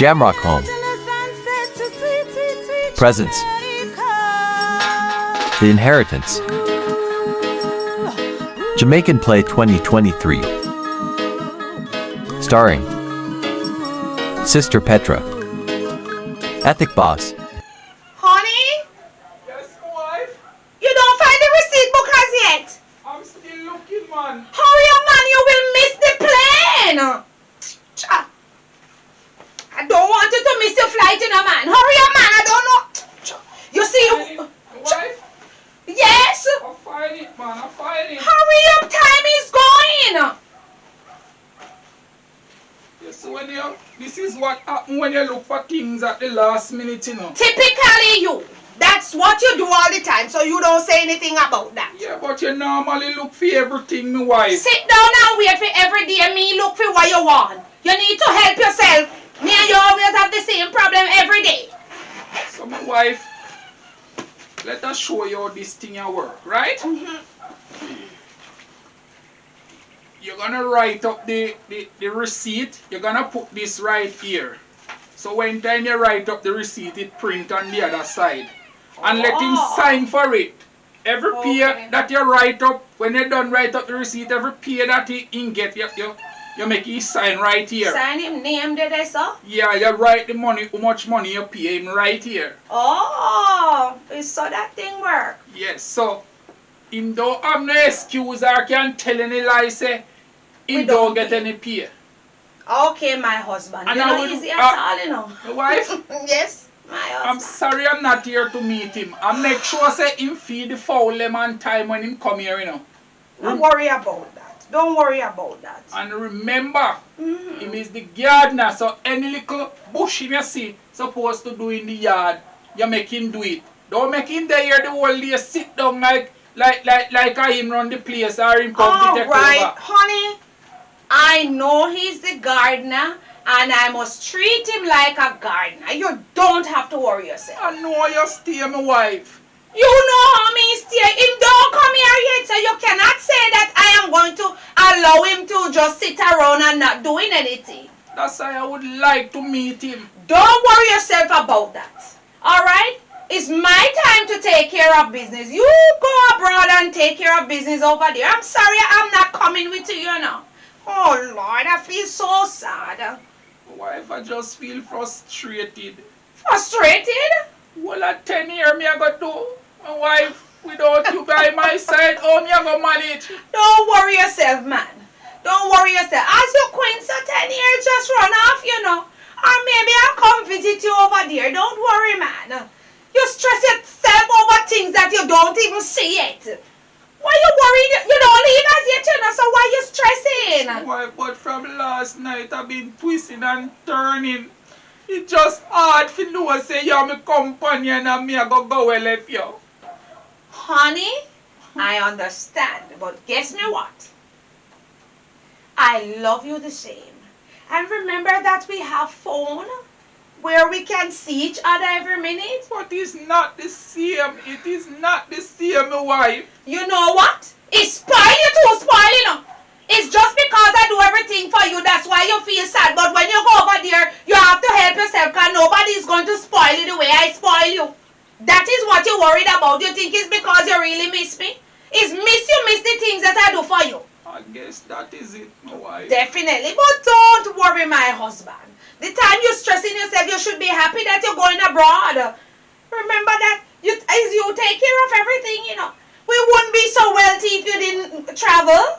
Jamrock Home. Presents. The Inheritance. Jamaican Play 2023. Starring Sister Petra. Ethic Boss. Honey? Yes, wife? You don't find the receipt book as yet? I'm still looking, man. Hurry up, man, you will miss the plane! Cha. I don't want you to miss your flight, you know, man. Hurry up, man, I don't know. Cha. You see, you... Wife? Yes? I find it, man. I find it. Hurry up, time is going! Yes, this is what happens when you look for things at the last minute, you know. Typically you. That's what you do all the time, so you don't say anything about that. Yeah, but you normally look for everything, my wife. Sit down and wait for every day me look for what you want. You need to help yourself. Me and you always have the same problem every day. So, my wife, let us show you how this thing work, right? You're gonna write up the receipt. You're gonna put this right here. So when time you write up the receipt, it print on the other side. And let him sign for it. Every pay that you write up, when you're done write up the receipt, every pay that he get, you make him sign right here. Sign him name, did I say? Yeah, you write the money, how much money you pay him right here. Oh, so that thing work. Yes, so him don't have no excuse or can tell any lie, say he don't get any pay. Okay, my husband. And you know, easy at all, you know. My wife? Yes, my husband. I'm sorry I'm not here to meet him. I make sure say him feed the fowl them on time when him come here, you know. Don't worry about that. Don't worry about that. And remember, him is the gardener, so any little bush him you see supposed to do in the yard, you make him do it. Don't make him there the whole day sit down like I him run the place or him come to take over. Alright, honey. I know he's the gardener and I must treat him like a gardener. You don't have to worry yourself. I know you stay, my wife. You know how me stay. Him don't come here yet, so you cannot say that I am going to allow him to just sit around and not doing anything. That's why I would like to meet him. Don't worry yourself about that. Alright? It's my time to take care of business. You go abroad and take care of business over there. I'm sorry I'm not coming with you now. Oh Lord, I feel so sad. Wife, I just feel frustrated. Frustrated? Well, at 10 years, me I go do. My wife, without you by my side, how me I go manage? Don't worry yourself, man. Don't worry yourself. As your queen, so 10 years just run off, you know. Or maybe I'll come visit you over there. Don't worry, man. You stress yourself over things that you don't even see yet. Why you worried? You don't leave us yet, you know, so why you stressing? Why, but from last night I've been twisting and turning. It's just hard for know say you're my companion and me I go well left you. Honey, I understand, but guess me what? I love you the same. And remember that we have phone where we can see each other every minute? But it's not the same. It is not the same, my wife. You know what? It's spoil you too, spoil, you know. It's just because I do everything for you, that's why you feel sad. But when you go over there, you have to help yourself because nobody is going to spoil you the way I spoil you. That is what you're worried about. You think it's because you really miss me? It's you miss the things that I do for you. I guess that is it, my wife. Definitely, but don't worry, my husband. The time you're stressing yourself, you should be happy that you're going abroad. Remember that you take care of everything, you know. We wouldn't be so wealthy if you didn't travel.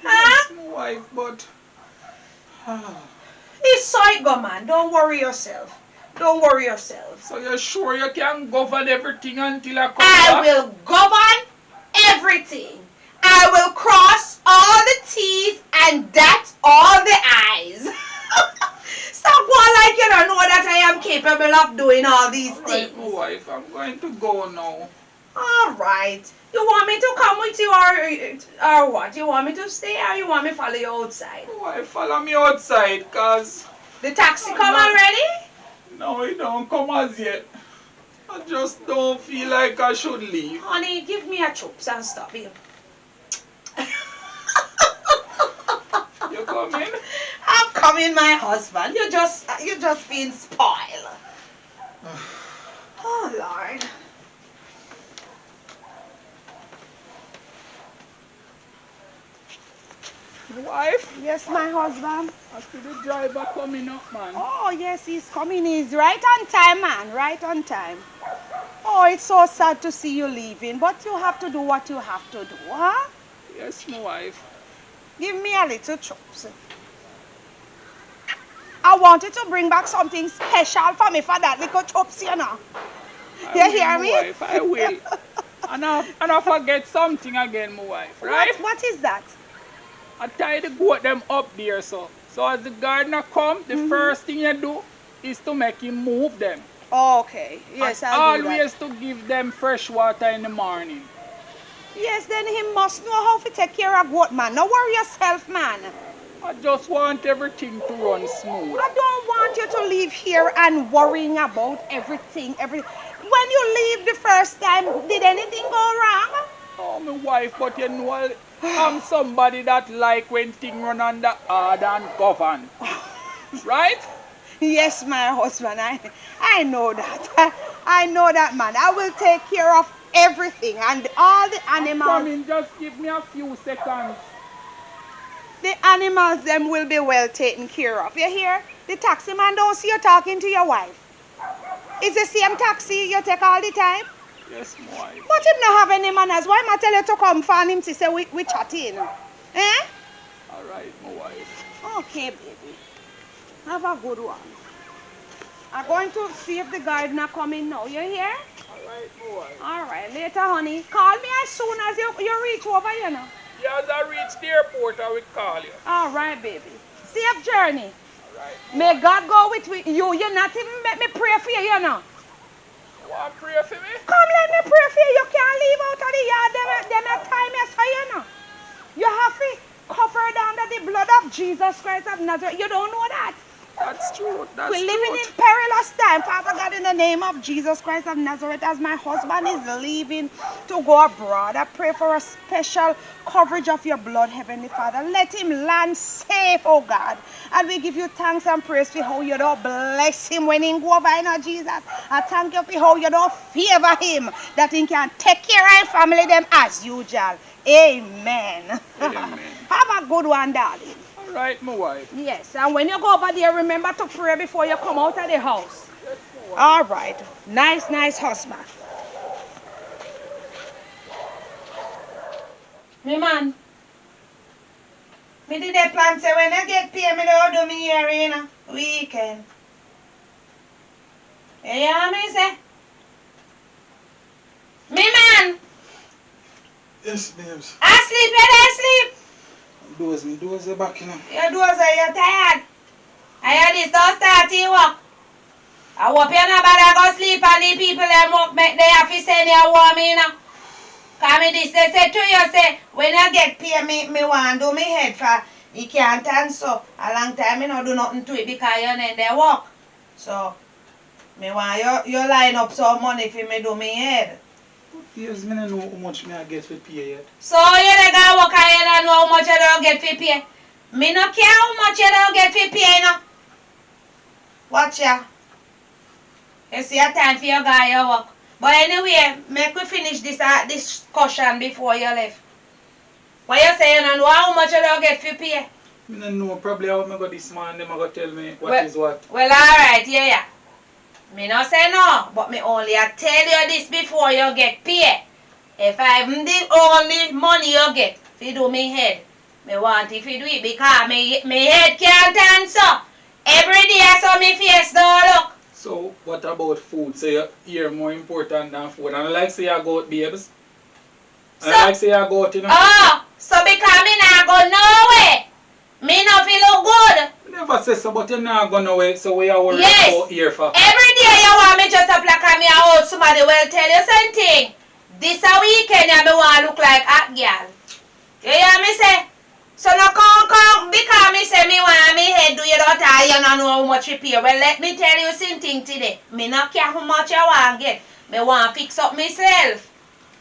Yes, my wife, but... It's so it go, man. Don't worry yourself. Don't worry yourself. So you're sure you can govern everything until I come I back? will govern everything. I will cross all the T's and dot all the I's. Stop one like you don't know that I am capable of doing all these things. Right, my wife, I'm going to go now. Alright. You want me to come with you or what? You want me to stay or you want me to follow you outside? My wife, follow me outside, cause... The taxi come already? No, it don't come as yet. I just don't feel like I should leave. Honey, give me a chops and stop here. You coming? I'm coming. coming, my husband. You just being spoiled. Oh, Lord. Wife, Yes, my husband. I see the driver coming up, man. Oh, yes, he's coming. He's right on time, man. Right on time. Oh, it's so sad to see you leaving, but you have to do what you have to do, huh? Yes, my wife. Give me a little chops. I wanted to bring back something special for me for that little chops, you know. You hear me? My wife, I will. And I forget something again, my wife, right? What is that? I tie the goat them up there, so as the gardener come, the first thing you do is to make him move them. Okay. Yes, and I'll do that. always to give them fresh water in the morning. Yes, then he must know how to take care of goat, man. Don't worry yourself, man. I just want everything to run smooth. I don't want you to leave here and worrying about everything. When you leave the first time, did anything go wrong? Oh, my wife, but you know, I'm somebody that like when things run under hard and govern. Right? Yes, my husband. I know that. I know that, man. I will take care of everything and all the animals. Come in, just give me a few seconds. The animals, them will be well taken care of. You hear? The taxi man don't see you talking to your wife. It's the same taxi you take all the time? Yes, my wife. But him not have any manners. Why am I tell you to come find him to say we chatting? Eh? All right, my wife. Okay, baby. Have a good one. I'm going to see if the gardener coming now. You hear? All right, my wife. All right, later, honey. Call me as soon as you reach over, you know. Yeah, as I reach the airport, I will call you. All right, baby. Safe journey. All right. May God go with you. You not even make me pray for you, you know. You want to pray for me? Come, let me pray for you. You can't leave out of the yard. Them time you say, you know. You have to covered under the blood of Jesus Christ of Nazareth. You don't know that? That's true. That's We're living in perilous time. Father God, in the name of Jesus Christ of Nazareth, as my husband is leaving to go abroad, I pray for a special coverage of your blood, Heavenly Father. Let him land safe, oh God. And we give you thanks and praise for how you don't bless him when he go over, you know, Jesus. I thank you for how you don't favor him, that he can take care of his family them as usual. Amen. Amen. Have a good one, darling. All right, my wife. Yes, and when you go over there, remember to pray before you come out of the house. Yes, my wife. All right. Nice husband. Me man, me did a plan say when I get paid, me don't do me here in weekend. You hear me say? Me man, Yes, babes. asleep, you don't sleep. Doze back, you know. You do say you're tired. I hear this don't start to work. I hope you're not bad go sleep and the people them up make they have to send you home, you know. Cause me this they say to you, say, when I get paid, me want to do me head for you can't answer. A long time me not do nothing to it because you're not there work. So, me want you line up some money for me do me head. Yes, me don't know how much me I get for pay yet. So you like go work and you don't know how much you don't get for pay. Me no care how much you don't get for pay, you know. Watch ya. You see a time for your guy your work. But anyway, make we finish this discussion before you leave. What you say you don't know how much you don't get for pay? Me don't know, probably how me go this man, them a go tell me what is what. Well, alright, yeah. Me no say no, but me only I tell you this before you get paid. If I'm the only money you get, if you do me head, me want if you do it because me head can't answer. Every day I saw me face don't look. So, what about food? So, your ear more important than food. And I like say you go out, babes. And I like say you go out, you know. Oh, so because me not go nowhere, me no feel look good. You never say so, but you not go nowhere, so we are worried Yes. about ear for. Every day you want me just up like me out somebody will tell you something. This a weekend you me want look like a girl. You hear me say? So no come because me say me want me head do you don't tell you don't know how much you pay. Well let me tell you something today. Me not care how much you want get. Me want fix up myself.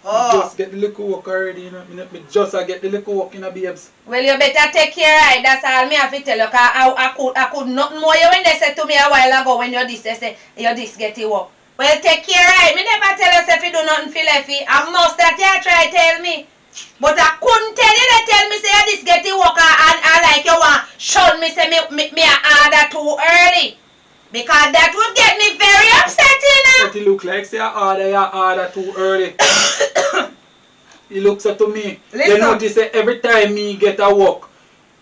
Oh. Just get the little work already, you know. Me just get the little work in a babes. Well, you better take care, right? That's all me have to tell you. Cause I could nothing more you when they said to me a while ago when you this, they say, you this get it work. Well, take care, right? Me never tell you if you do nothing for lefty. I must that you try to tell me. But I couldn't tell you, they tell me say you this get it work and like you want shun me say me order too early. Because that would get me very upset, you know. But it look like say you order too early. He looks up to me. Listen. You notice that every time me get a work,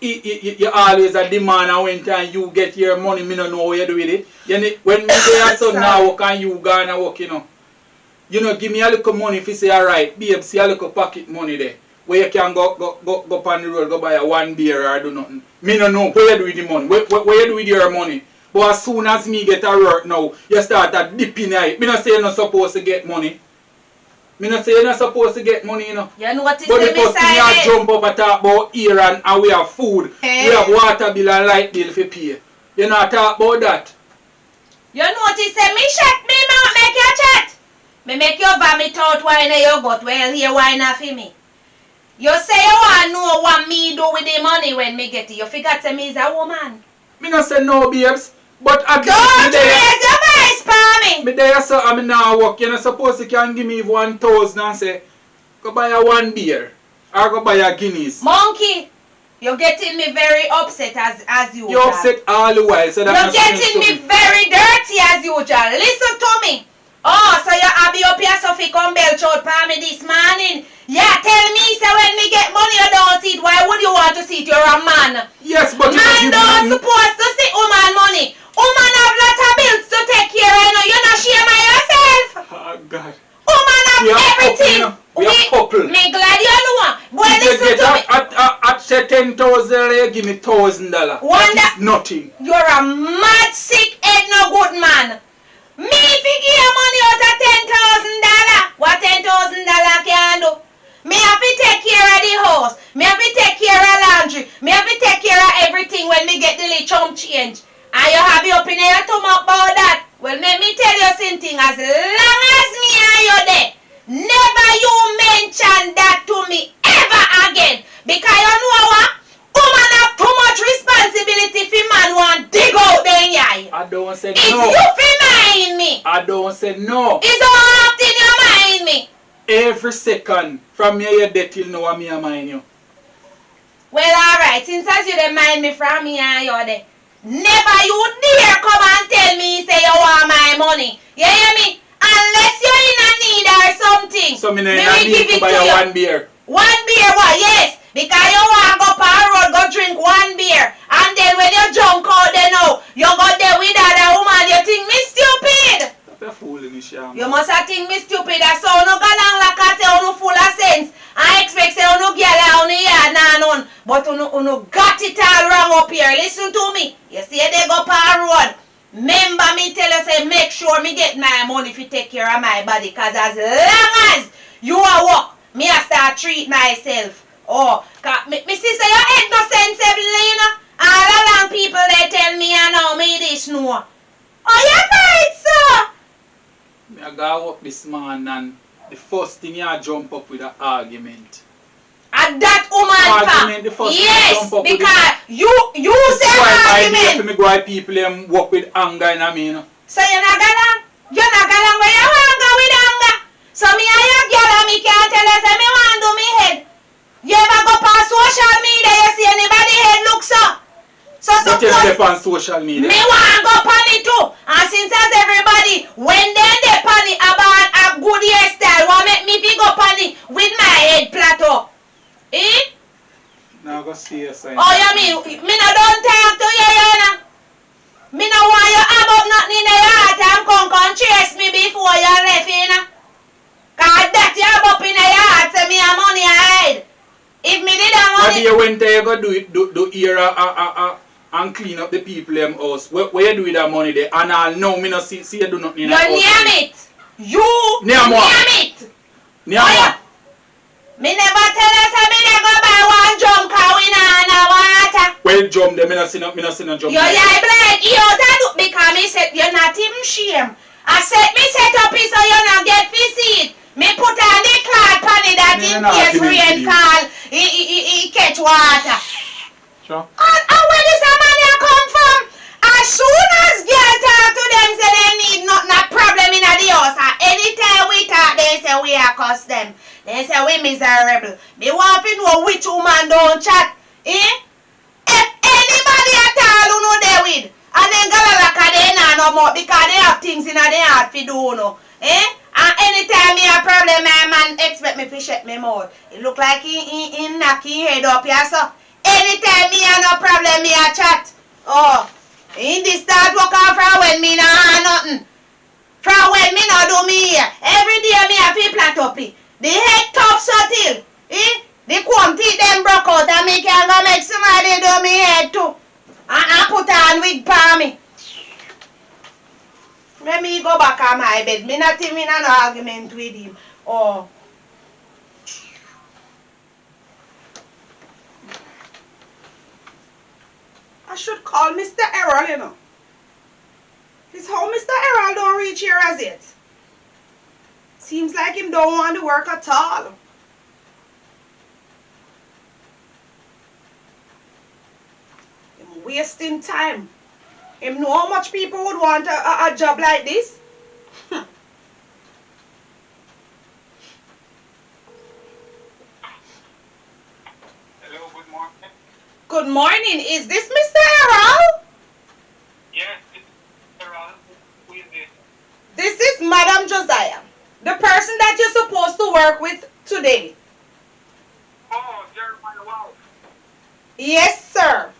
you always a demand, and when time you get your money, me don't know what you do with it. You know, when me there so now work and you gonna work, you know. You know, give me a little money if you say alright, babe, see a little pocket money there. Where you can go on the road, go buy a one beer or do nothing. Me don't know what you do with the money. What you do with your money. But as soon as me get a work now, you start a dip in it. Me not say you're not supposed to get money. Me not say you're not supposed to get money, you know. You know what is But the the first thing you jump up and talk about here and we have food. Hey. We have water bill and light bill for pay. You not talk about that. You notice say me shut me mouth make you chat. Me make you vomit out wine in your gut. Well here wine for me. You say you want to know what me do with the money when me get it. You forgot to me is a woman. Me not say no, babes. But at Don't raise your voice for me. Me there so I mean now work. You're not supposed to can give me 1,000 and say go buy a one beer or go buy a Guinness. Monkey, you're getting me very upset as usual. You upset all the while, so You're getting me very dirty as usual. Listen to me. Oh, so you happy up here so fi come belch out for me this morning. Yeah, tell me, so when me get money you don't see it. Why would you want to see it? You're a man. Yes, but Man don't supposed to see woman money. Woman have lot of bills to take care of. You're not shame of yourself. Oh God. Woman have We are everything. couple, we are couple. Me glad you know. Boy, If you listen get to me. at say 10,000, you give me $1,000. Wonder- That is nothing. You're a mad sick head no good man. Me figure your money out of $10,000. What $10,000 can do? Me have to take care of the house. Me have to take care of laundry. Me have to take care of everything when me get the little chump change. And you have your opinion to talk about that. Well, let me tell you something. As long as me and you there, never you mention that to me ever again. Because you know what? Woman have too much responsibility if man want dig out the eye. I don't say It's no. you fi mind me. I don't say no. It's all up in your mind me. Every second from here you dead till now me and mind you. Well, alright. Since as you dey mind me from me and you there, never you dare come and tell me say you want my money. You hear me? Unless you're in a need or something. So me no me in will a need give to it buy to a you. one beer. One beer, what? Yes. Because you want to go on road, go drink one beer. And then when you drunk out there now, you go there with other woman, you think me stupid. Stop your fooling, Sham. You must have think me stupid. That's so no go down like I say, you full of sense. I expect say you no girl on the yard nah none. But you got it all wrong up here. Listen to me. You see they go on road. Remember me tell you say make sure me get my money if you take care of my body. Cause as long as you are work, me a start treat myself. Oh, me sister, your head no sensible, you know. All along people they tell me I know me this know. Oh, you right, sir. Me I go up this man and the first thing you jump up with an argument. And that woman Argument, the first thing you yes, jump up with because you That's say why my idea for argument. me go at people them work with anger and I mean. So you're not galang? You're not galang where you want to go with anger. So me and your girl and me can't tell us that me want to do me head. You ever go past social media, you see anybody head look so? So But you suppose step on social media. me want to go pan it too. And since as everybody, when they pan it about a good hairstyle, what make me fi go pan it with my head plateau? Eh? Now go see your sign. Oh, you mean, me no don't talk to you, you know? Me no want you have up nothing in your heart and come chase me before you left, you know? Cause that you have up in your heart, say me a money I hide. If me did have What money... you went there, you go do here and clean up the people them house. Where you do with that money there? And I'll know me no see you do nothing in You that house. name it. You Name what? name it. Name Oh, what? yeah. Me never tell us that me never buy one drum car we no water. Well, jump there, me no see no jump You there. yeah, blind. You that look because me said you're not even shame. I said me set up it so you not get to see it. Me put on the cloth Sure. And where this money come from? As soon as girl talk to them, say they need not problem in the house. And anytime we talk, they say we are cuss them. They say we miserable. They want to know which woman don't chat. Eh? If anybody at all who know they with, and then galalaka they not no more because they have things in their heart to do no. Eh? And anytime me a problem, my man expect me to shut me mouth. It look like he knocking head up here, so anytime me a no problem, me a chat. Oh, in this start work off from when me no have nothing. From when me no do me here. Every day me a fi plant up it. The head tough so till. Eh? The quantity them broke out and me can go make somebody do me head too. And I put on wig for me. Let me go back on my bed. Me not even in an argument with him. Oh. I should call Mr. Errol, you know. It's how Mr. Errol don't reach here as yet. Seems like him don't want to work at all. Him wasting time. Him know how much people would want a job like this. Hello, good morning. Good morning. Is this Mr. Errol? Yes, it's Errol. Who is this? This is Madam Josiah, the person that you're supposed to work with today. Oh, Jeremiah, wow. Yes, sir.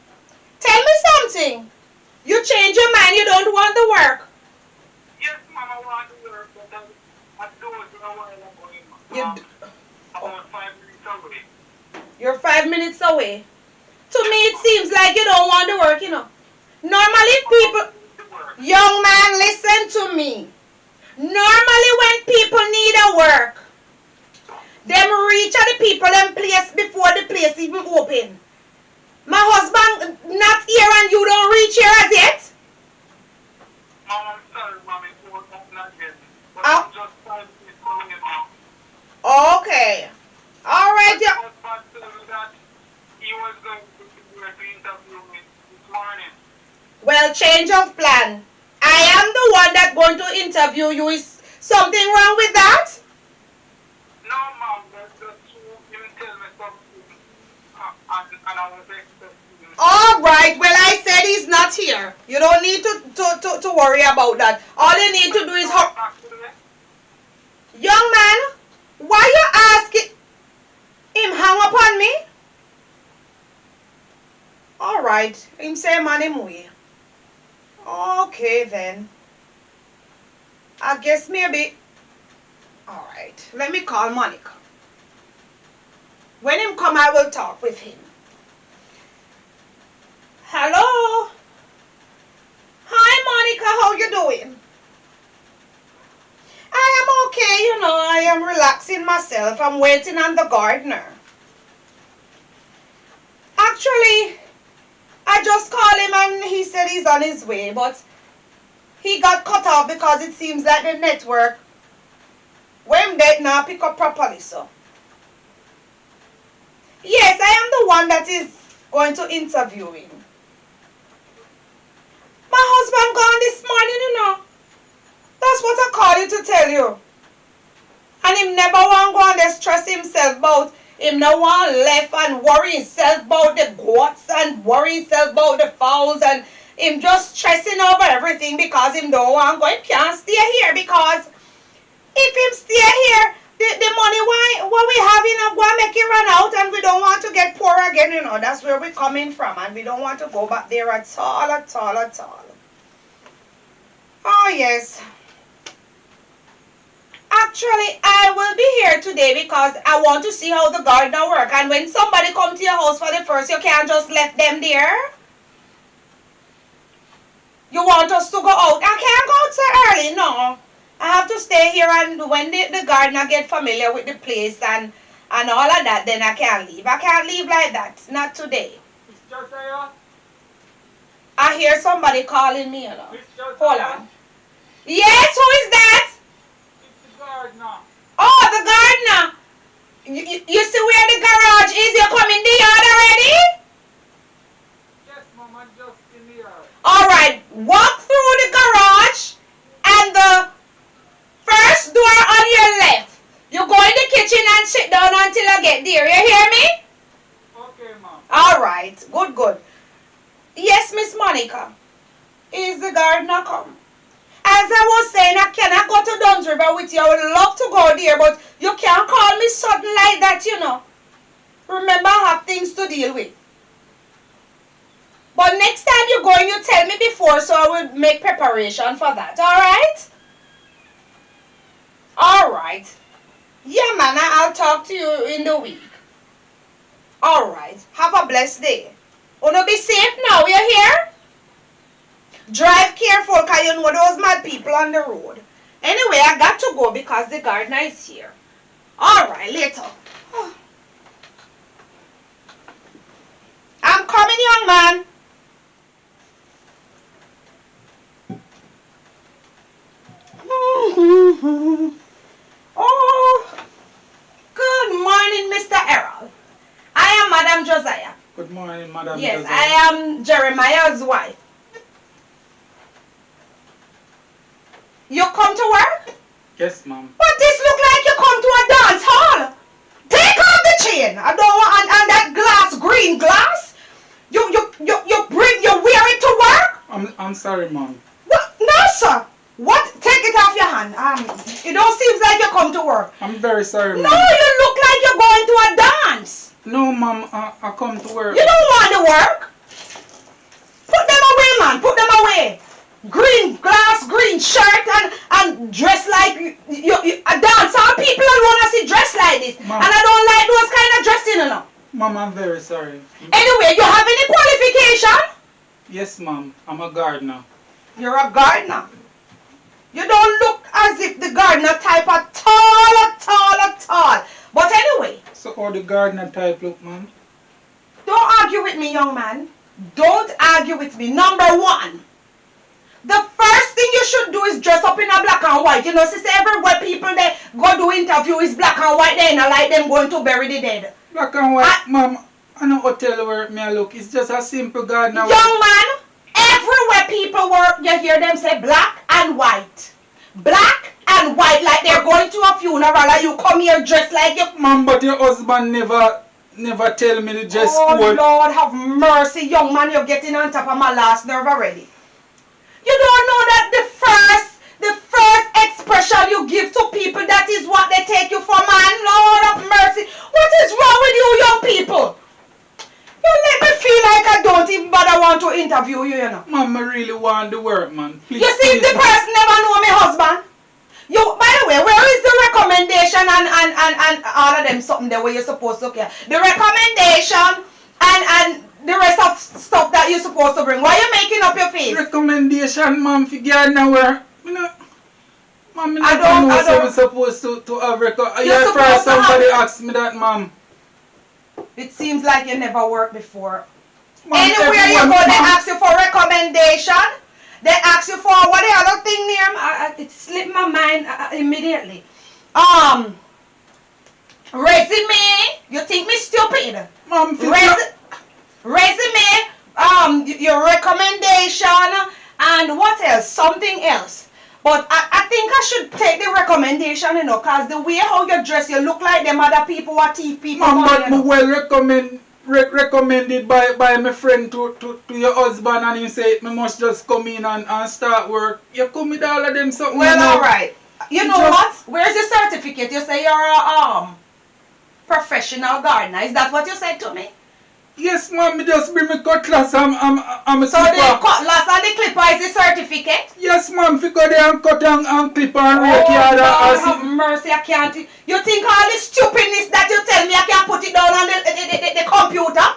Tell me something. You change your mind, you don't want the work. Yes, ma'am, I want to work, but I do it a while ago. You About 5 minutes away. You're 5 minutes away. To me, it seems like you don't want to work, you know. Normally, people... Young man, listen to me. Normally, when people need a work, them reach out the people and place before the place even open. My husband not here and you don't reach here as yet? Mom, I'm sorry, mom, it was not yet. But Oh. I'm just 5 minutes away, mom. Okay. All right, yeah. But Pat told me that he was going to interview me this morning. Well, change of plan. I am the one that's going to interview you. Is something wrong with that? No, mom, that's just true. You tell me something. And I was expecting you. All right. Well, I said he's not here. You don't need to worry about that. All you need to do is... Young man, why you asking him hang up on me? All right. Him say man him way. Okay, then. I guess maybe... All right. Let me call Monica. When him come, I will talk with him. Hello? Hi, Monica. How you doing? I am okay, you know. I am relaxing myself. I'm waiting on the gardener. Actually, I just called him and he said he's on his way, but he got cut off because it seems like the network, when they now pick up properly, so. Yes, I am the one that is going to interview him. My husband gone this morning, you know. That's what I call you to tell you. And him never want to go and stress himself about him no want left and worry himself about the goats and worry himself about the fowls and him just stressing over everything because him don't want to go. He can't stay here because if him stay here, the money what we have in going to make it run out and we don't want to get poor again, you know. That's where we're coming from and we don't want to go back there at all, at all, at all. Oh, yes. Actually, I will be here today because I want to see how the gardener work. And when somebody come to your house for the first, you can't just let them there. You want us to go out? I can't go out so early, no. I have to stay here and when the gardener get familiar with the place and all of that, then I can leave. I can't leave like that. Not today. Mr. Josiah? I hear somebody calling me, you know. Mr. Hold on. Yes, who is that? It's the gardener. Oh, the gardener. You see where the garage is? You're coming the yard already? can't sit down until I get there. You hear me? Okay, ma'am. Alright, good. Yes, Miss Monica. Is the gardener come? As I was saying, I cannot go to Duns River with you. I would love to go there, but you can't call me sudden like that, you know. Remember, I have things to deal with. But next time you're going, you tell me before so I will make preparation for that. Alright? Alright. Yeah, man, I'll talk to you in the week. Alright. Have a blessed day. Wanna be safe now, you hear? Drive careful, because you know those mad people on the road. Anyway, I got to go because the gardener is here. Alright, later. I'm coming, young man. Oh, good morning, Mr. Errol. I am Madam Josiah. Good morning, Madam. Yes, Josiah. I am Jeremiah's wife. You come to work? Yes, ma'am. But this look like you come to a dance hall. Take off the chain. I don't want and that glass, green glass. You wear it to work? I'm sorry, ma'am. What? No, sir. What? Take it off your hand. It don't seem like you come to work. I'm very sorry, No, ma'am. you look like you're going to a dance. No, ma'am. I come to work. You don't want to work. Put them away, man. Put them away. Green glass, green shirt, and dress like a dance. All people don't want to see dress like this. Mom. And I don't like those kind of dressing, you know. Ma'am, I'm very sorry. Anyway, you have any qualification? Yes, ma'am. I'm a gardener. You're a gardener. You don't look as if the gardener type at all. But anyway, So how the gardener type look, ma'am? don't argue with me, young man. Don't argue with me. Number one, the first thing you should do is dress up in a black and white. You know, since everywhere people they go do interview is black and white, they not like them going to bury the dead. Black and white, ma'am. I know hotel where me I look. It's just a simple gardener. Young man, everywhere people work, you hear them say black and white. Black and white, like they're going to a funeral and you come here dressed like you. Ma'am, but your husband never tell me the dress Oh code. Lord, have mercy, young man, you're getting on top of my last nerve already. You don't know that the first expression you give to people, that is what they take you for, man. Lord have mercy. What is wrong with you young people? You make me feel like I don't even bother want to interview you, you know. Ma'am, I really want the work, man. Please, You see, if the please, person never know me husband. You, by the way, where is the recommendation and all of them something there where you're supposed to care? The recommendation and the rest of stuff that you're supposed to bring. Why are you making up your face? recommendation, ma'am, for gardener work. Ma'am, I don't- I'm supposed to have You're yeah, supposed first to have- somebody asked me that, ma'am. It seems like you never worked before. Ma'am, Anywhere you everyone, go, they ma'am. ask you for recommendation. They ask you for what the other thing name? It slipped my mind immediately. Resume. You think me stupid? Ma'am, Resume. Your recommendation, and what else? Something else. But I think I should take the recommendation, you know, cause the way how you dress, you look like them other people who are thief people. ma'am, money, but you me know. well recommended by my friend to your husband, and he say me must just come in and start work. You come with all of them something. Well, you know. all right. You know Just- what? Where's your certificate? You say you're a professional gardener. Is that what you said to me? Yes, ma'am, me just bring me cutlass. I'm a So the clipper. cutlass and the clipper is the certificate? Yes, ma'am, fi go there and cut and clip and Oh, rake yard Lord, and have mercy, I can't. You think all this stupidness that you tell me I can put it down on the computer?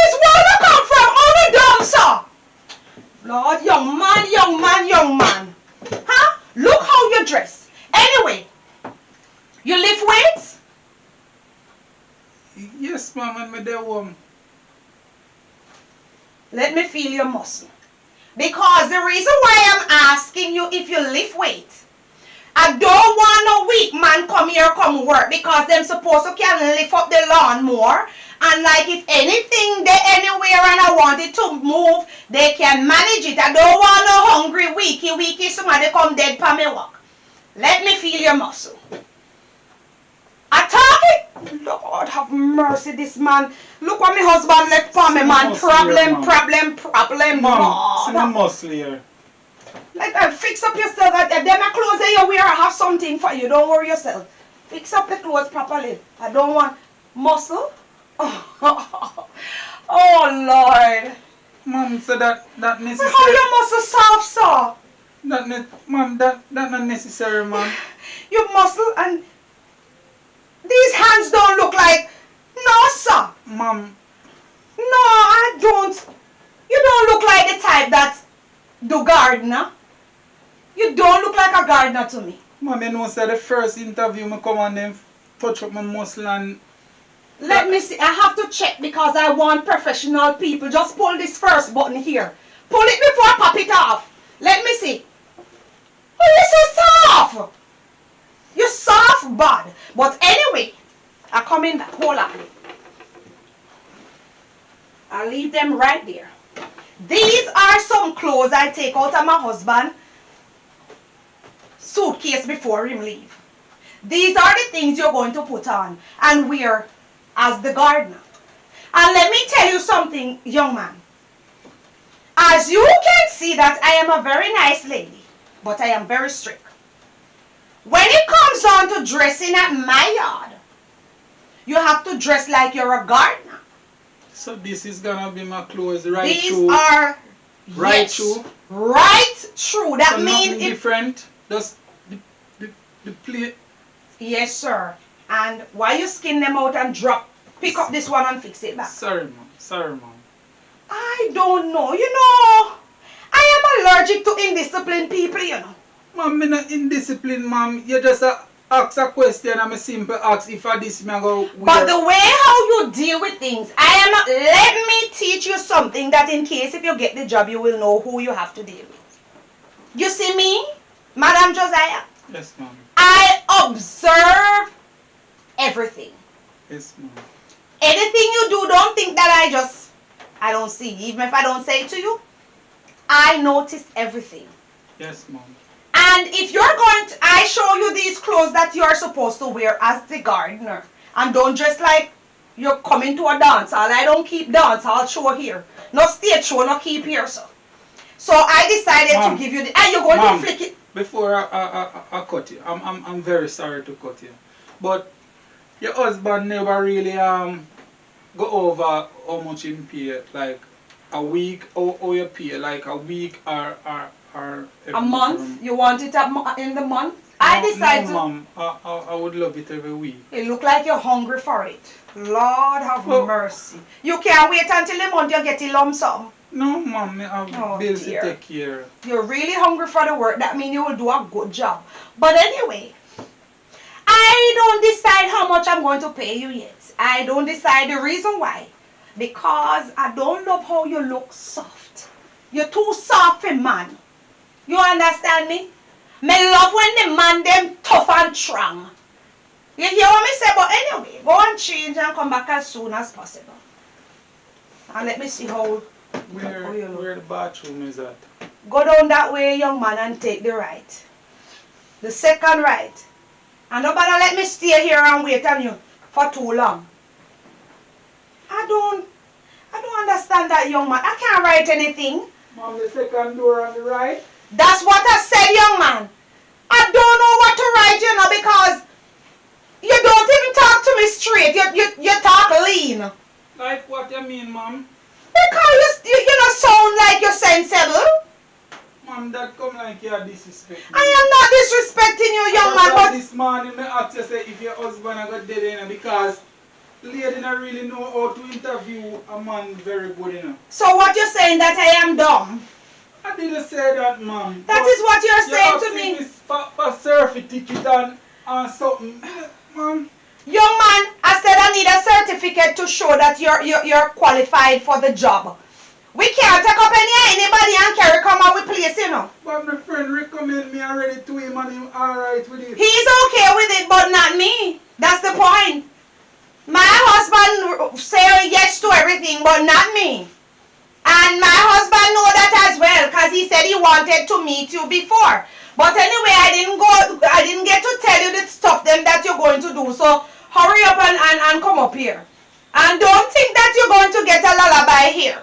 It's where you come from, all the dumb, sir. Lord, young man. Huh? Look how you dress. Anyway, you lift weights? Yes, ma'am, and me there home. Let me feel your muscle. Because the reason why I'm asking you if you lift weights, I don't want no weak man come here come work, because them supposed to can lift up the lawn more. And like if anything they anywhere and I want it to move, they can manage it. I don't want no hungry weaky somebody come dead for me walk. Let me feel your muscle. Lord have mercy, this man. Look what my husband left for me, man. Muscle here, Problem. Mom, see my Lord. muscle here. Like, fix up yourself. Them clothes that you wear, I have something for you. Don't worry yourself. Fix up the clothes properly. I don't want muscle. Oh, Lord. Mom, so that necessary. How your muscle soft, sir? Mom, that not necessary, Mom. Your muscle and these hands don't look like. No, sir. Mom. No, I don't. You don't look like the type that's the gardener. You don't look like a gardener to me. Mom, you know, so the first interview, me come and then touch up my muscle and... Let me see. I have to check because I want professional people. Just pull this first button here. Pull it before I pop it off. Let me see. Oh, you're so soft. You're soft, bud. But anyway, I come in back. Hold on. I'll leave them right there. These are some clothes I take out of my husband's suitcase before him leave. These are the things you're going to put on and wear as the gardener. And let me tell you something, young man. As you can see that I am a very nice lady, but I am very strict. When it comes on to dressing at my yard, you have to dress like you're a gardener. So this is gonna be my clothes right These through. are right yes, through. Right through. That So means nothing different. Just the plate. yes, sir. And why you skin them out and pick up this one and fix it back? Sorry, Mom. Sorry, Mom. I don't know. You know, I am allergic to indisciplined people, you know. Mom, me not indisciplined, Mom. You just ask a question and I simple ask if I this me go wear. But the way how you deal with things, let me teach you something that in case if you get the job, you will know who you have to deal with. You see me, Madam Josiah? Yes, Mom. I observe everything. Yes, Mom. Anything you do, don't think that I don't see. Even if I don't say it to you, I notice everything. Yes, Mom. And if you're I show you these clothes that you're supposed to wear as the gardener. And don't dress like you're coming to a dance hall. I don't keep dance hall show here. No stage show, no keep here, so. So I decided Mom, to give you and you're going Mom, to flick it. Before I cut you, I'm very sorry to cut you. But your husband never really go over how much him pay, like a week or you pay, like a week or A month? You want it in the month? I decided no, Mom, I would love it every week. You look like you're hungry for it. Lord have mercy. You can't wait until the month you get a lump sum. No, Mom, I have bills dear. to take care. You're really hungry for the work. That means you will do a good job. But anyway, I don't decide how much I'm going to pay you yet. I don't decide the reason why. Because I don't love how you look soft. You're too soft for man. You understand me? Me love when the man them tough and strong. You hear what me say? But anyway, go and change and come back as soon as possible. And let me see how you look. Where the bathroom is at? Go down that way, young man, and take the right. The second right. And nobody let me stay here and wait on you for too long. I don't understand that, young man. I can't write anything. Mom, the second door on the right? That's what I said, young man. I don't know what to write, you know, because you don't even talk to me straight. You talk lean. Like what you mean, Mom? Because you don't sound like you're sensible. Mom, that come like you're disrespecting. I am not disrespecting you, young man, but this morning I asked you say if your husband got dead, you know, because lady don't really know how to interview a man very good, you know. so what you're saying that I am dumb? I didn't say that, Mom. That is what you're saying to me. For surfing ticket and something. Mom. Young man, I said I need a certificate to show that you're qualified for the job. We can't take up anybody and carry come out with place, you know. But my friend recommend me already to him and him alright with it. He's okay with it, but not me. That's the point. My husband say yes to everything, but not me. And my husband know that as well, because he said he wanted to meet you before. But anyway, I didn't get to tell you the stuff then that you're going to do. So hurry up and come up here. And don't think that you're going to get a lullaby here.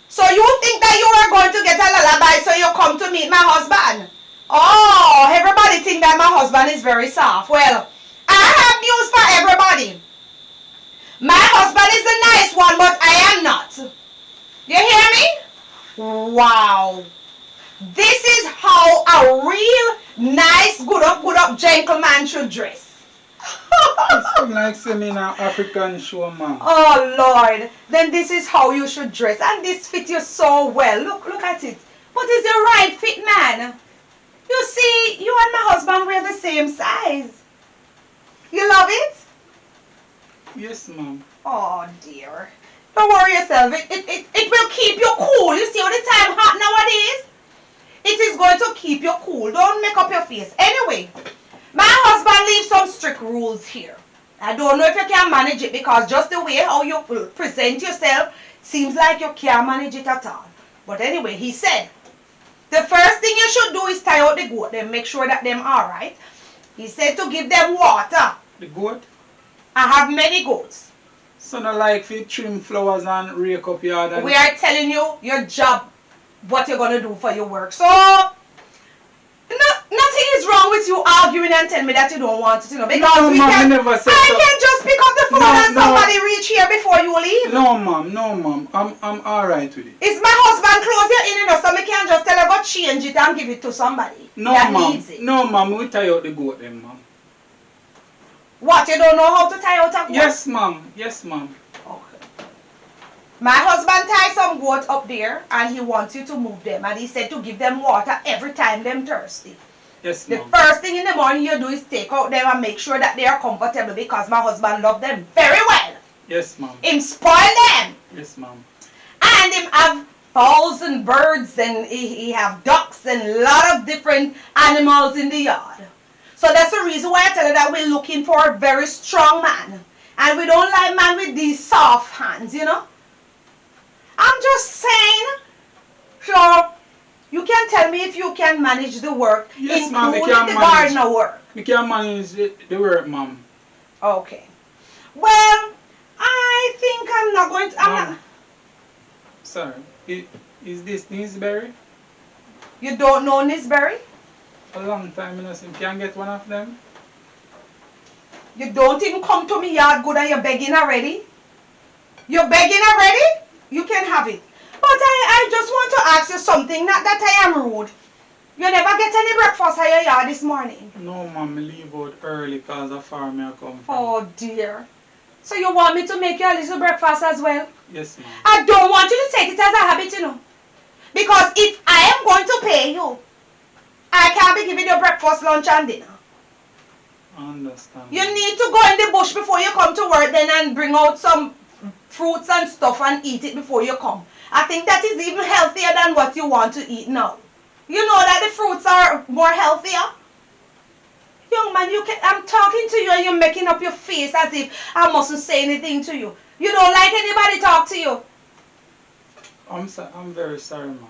So you think that you are going to get a lullaby so you come to meet my husband? Oh, everybody think that my husband is very soft. Well, I have news for everybody. My husband is a nice one, but I am not. You hear me? Wow. This is how a real nice, good up gentleman should dress. It's like saying in an African show, man. Oh Lord, then this is how you should dress, and this fits you so well. Look at it. What is the right fit, man? You see, you and my husband wear the same size. You love it? Yes, ma'am. Oh dear. Don't worry yourself. It will keep you cool. You see how the time hot nowadays? It is going to keep you cool. Don't make up your face. Anyway, my husband leaves some strict rules here. I don't know if you can manage it because just the way how you present yourself seems like you can't manage it at all. But anyway, he said, the first thing you should do is tie out the goat. Then make sure that them are right. He said to give them water. The goat? I have many goats. So not like if you trim flowers and rake up yard and... We are telling you your job, what you're going to do for your work. So, nothing is wrong with you arguing and telling me that you don't want it, you know. Because No, we ma'am, can, I never said I so. can just pick up the phone No, and no. somebody reach here before you leave. No, ma'am. I'm alright with it. It's my husband clothes you in, you know, so I can't just tell her go change it and give it to somebody No, that ma'am. needs it. No, ma'am. We tie out the goat then, ma'am. What, you don't know how to tie out a goat? Yes, ma'am. Yes, ma'am. Okay. My husband ties some goat up there and he wants you to move them. And he said to give them water every time them thirsty. Yes, The ma'am. first thing in the morning you do is take out them and make sure that they are comfortable because my husband loves them very well. Yes, ma'am. Him spoil them. Yes, ma'am. And him have fowls and birds and he have ducks and a lot of different animals in the yard. So that's the reason why I tell you that we're looking for a very strong man. And we don't like man with these soft hands, you know. I'm just saying. So you can tell me if you can manage the work, Yes, ma'am, I including can the manage. gardener work. We can manage the work, ma'am. Okay. Well, I think I'm not going to. Ma'am. Sorry. Is this Nisberry? You don't know Nisberry? A long time, you know, so you can get one of them. You don't even come to me yard good and you're begging already? You're begging already? You can have it. But I just want to ask you something, not that I am rude. You never get any breakfast at your yard this morning? No, ma'am, I leave out early because of farm I come from. Oh dear. So you want me to make you a little breakfast as well? Yes, ma'am. I don't want you to take it as a habit, you know. Because if I am going to pay you, I can't be giving you breakfast, lunch and dinner. I understand. You need to go in the bush before you come to work then and bring out some fruits and stuff and eat it before you come. I think that is even healthier than what you want to eat now. You know that the fruits are more healthier? Young man, I'm talking to you and you're making up your face as if I mustn't say anything to you. You don't like anybody talk to you. I'm very sorry, ma'am.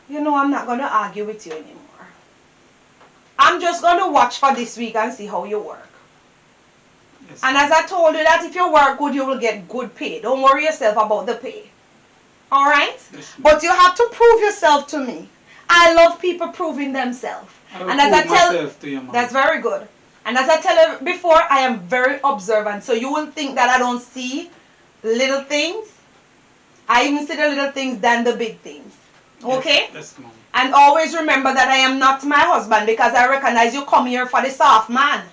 You know I'm not going to argue with you anymore. I'm just going to watch for this week and see how you work. Yes, And as I told you that if you work good, you will get good pay. Don't worry yourself about the pay. Alright? Yes, ma'am. But you have to prove yourself to me. I love people proving themselves. I will And as I prove tell myself to you, ma'am. that's very good. And as I tell you before, I am very observant. So you will think that I don't see little things. I even see the little things than the big things. Okay? Yes, ma'am. And always remember that I am not my husband because I recognize you come here for the soft man.